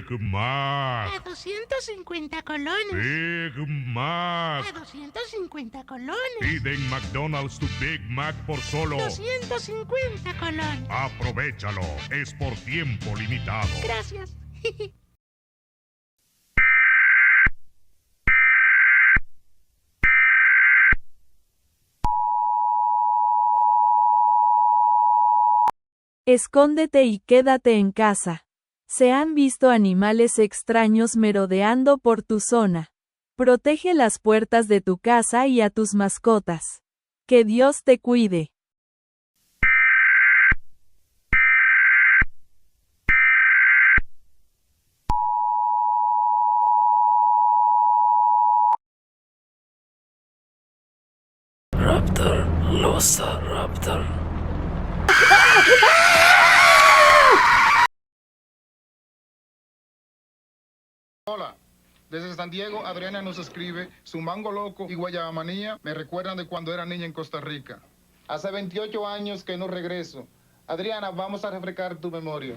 Big Mac. A 250 colones. Big Mac. A 250 colones. Piden McDonald's tu Big Mac por solo 250 colones. Aprovechalo, es por tiempo limitado. Gracias. Escóndete y quédate en casa. Se han visto animales extraños merodeando por tu zona. Protege las puertas de tu casa y a tus mascotas. Que Dios te cuide. Raptor, losa, Raptor. Hola, desde San Diego, Adriana nos escribe, su mango loco y guayamanía me recuerdan de cuando era niña en Costa Rica. Hace 28 años que no regreso. Adriana, vamos a refrescar tu memoria.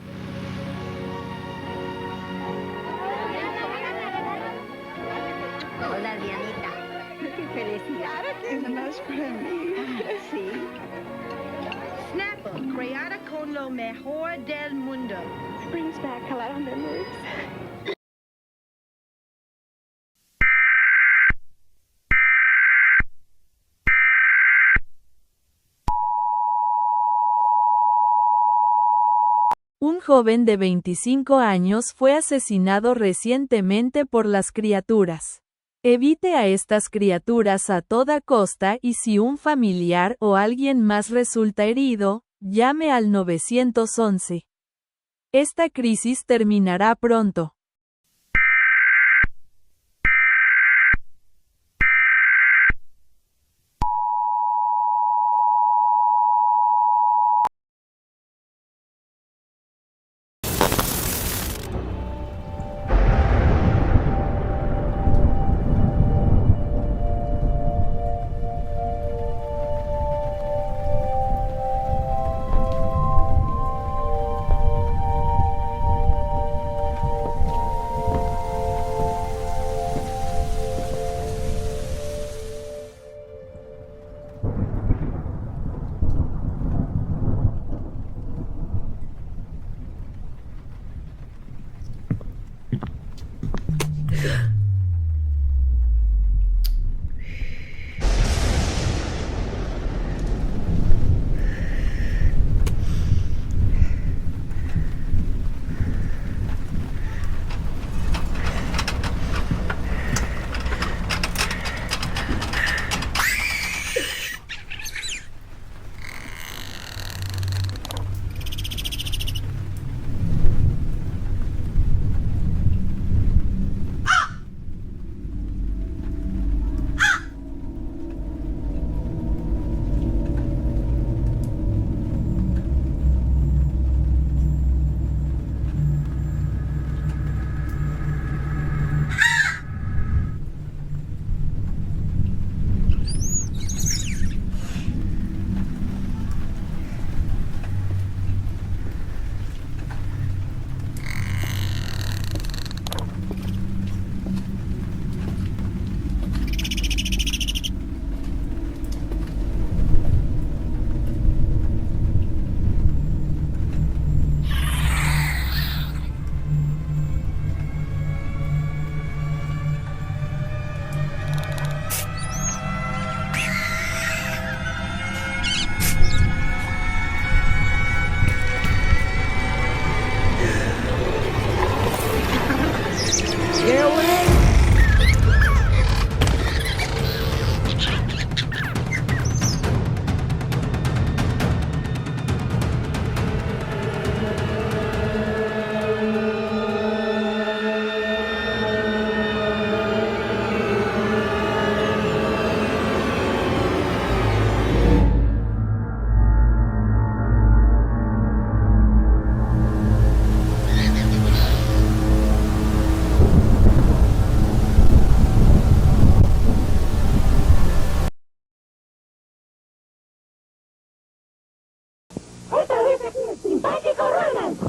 Hola, Dianita. Qué felicidad. Es más para mí. Sí. Snapple, creada con lo mejor del mundo. Brings back a lot of memories. Un joven de 25 años fue asesinado recientemente por las criaturas. Evite a estas criaturas a toda costa y si un familiar o alguien más resulta herido, llame al 911. Esta crisis terminará pronto.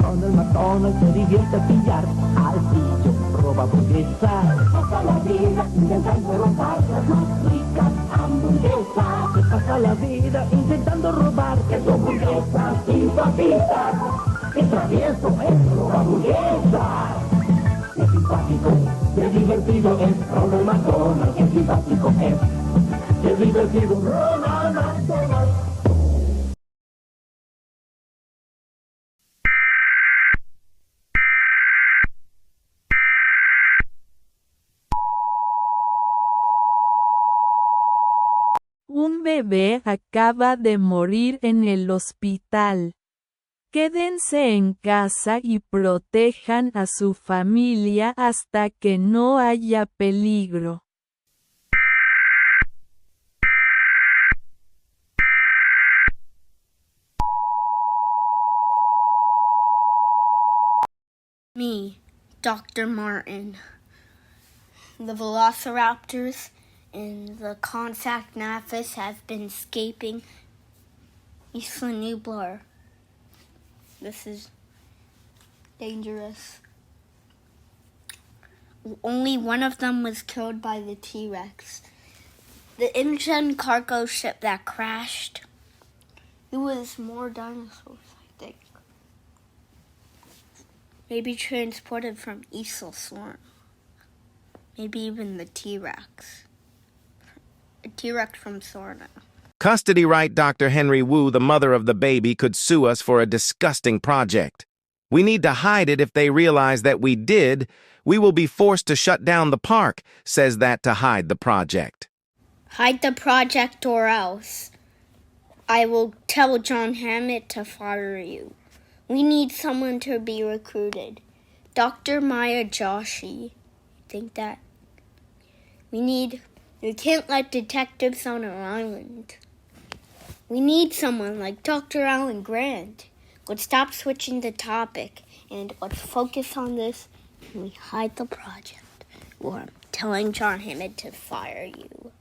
Ronald McDonald se divierte a pillar al pillo, roba hamburguesas. Pasa la vida intentando robar las más ricas hamburguesas. Se pasa la vida intentando robar queso, hamburguesas y papitas. ¡Qué travieso es robar hamburguesas! ¡Qué simpático, qué divertido es Ronald McDonald! ¡Qué simpático es! ¡Qué divertido Ronald McDonald! Un bebé acaba de morir en el hospital. Quédense en casa y protejan a su familia hasta que no haya peligro. Me, Dr. Martin. The velociraptors and the contact naphis have been escaping Isla Nublar. This is dangerous. Only one of them was killed by the T-Rex. The Indian cargo ship that crashed, it was more dinosaurs, I think. Maybe transported from Isla Sorna. Maybe even the T-Rex. A T-Rex from Sorna. Custody right Dr. Henry Wu, the mother of the baby, could sue us for a disgusting project. We need to hide it. If they realize that we did, we will be forced to shut down the park, says that to hide the project. Hide the project or else I will tell John Hammett to fire you. We need someone to be recruited. Dr. Maya Joshi. Think that? We can't let detectives on our island. We need someone like Dr. Alan Grant. Let's stop switching the topic and let's focus on this and we hide the project. Or I'm telling John Hammett to fire you.